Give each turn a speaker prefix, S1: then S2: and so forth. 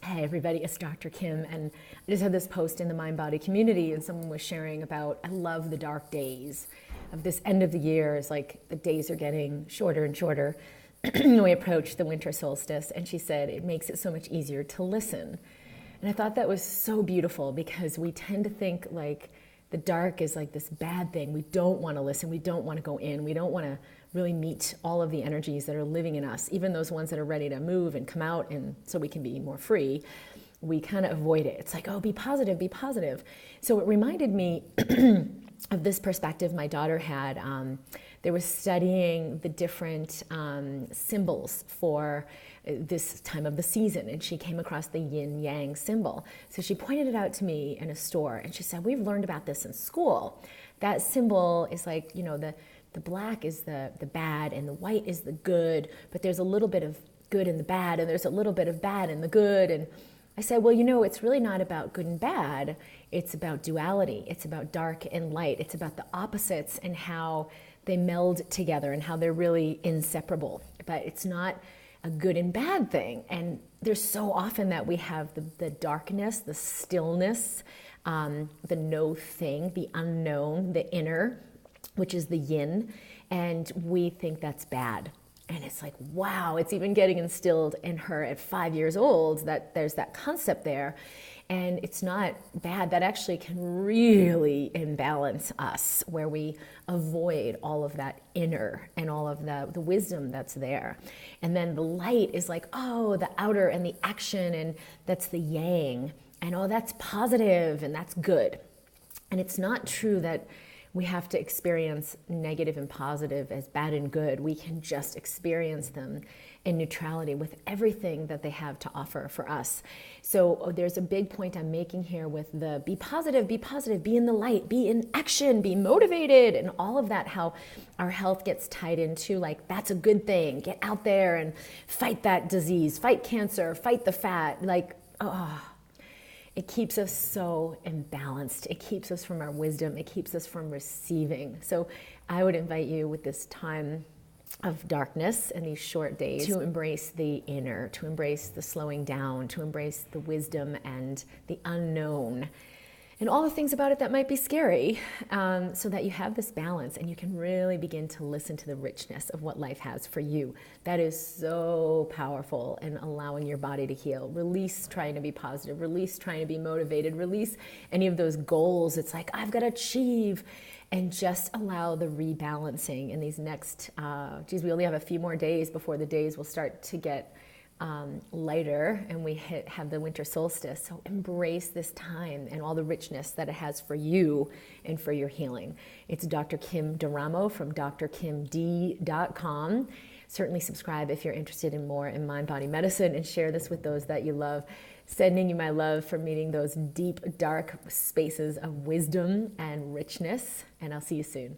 S1: Hey everybody, it's Dr. Kim, and I just had this post in the Mind Body community, and someone was sharing about, I love the dark days of this end of the year. It's like the days are getting shorter and shorter when we approach the winter solstice, and she said it makes it so much easier to listen. And I thought that was so beautiful, because we tend to think like the dark is like this bad thing. We don't want to listen, we don't want to go in, we don't want to really meet all of the energies that are living in us, even those ones that are ready to move and come out, and so we can be more free. We kind of avoid it. It's like, oh, be positive, be positive. So it reminded me of this perspective my daughter had. They were studying the different symbols for this time of the season, and she came across the yin yang symbol. So she pointed it out to me in a store, and she said, we've learned about this in school. That symbol is like, you know, the black is the bad and the white is the good, but there's a little bit of good in the bad, and there's a little bit of bad in the good. And I said, well, you know, it's really not about good and bad. It's about duality. It's about dark and light. It's about the opposites and how they meld together and how they're really inseparable. But it's not a good and bad thing. And there's so often that we have the darkness, the stillness, the no thing, the unknown, the inner, which is the yin, and we think that's bad. And it's like, wow, it's even getting instilled in her at 5 years old that there's that concept there. And it's not bad. That actually can really imbalance us, where we avoid all of that inner and all of the wisdom that's there. And then the light is like, oh, the outer and the action, and that's the yang. And oh, that's positive and that's good. And it's not true that we have to experience negative and positive as bad and good. We can just experience them in neutrality with everything that they have to offer for us. So there's a big point I'm making here with the be positive, be in the light, be in action, be motivated, and all of that, how our health gets tied into like, that's a good thing. Get out there and fight that disease, fight cancer, fight the fat, like, oh. It keeps us so imbalanced. It keeps us from our wisdom. It keeps us from receiving. So I would invite you with this time of darkness and these short days to embrace the inner, to embrace the slowing down, to embrace the wisdom and the unknown, and all the things about it that might be scary, so that you have this balance and you can really begin to listen to the richness of what life has for you. That is so powerful in allowing your body to heal. Release trying to be positive, release trying to be motivated, release any of those goals. It's like, I've got to achieve, and just allow the rebalancing in these next, we only have a few more days before the days will start to get lighter, and we have the winter solstice. So embrace this time and all the richness that it has for you and for your healing. It's Dr. Kim Duramo from drkimd.com. Certainly subscribe if you're interested in more in mind-body medicine, and share this with those that you love. Sending you my love for meeting those deep, dark spaces of wisdom and richness, and I'll see you soon.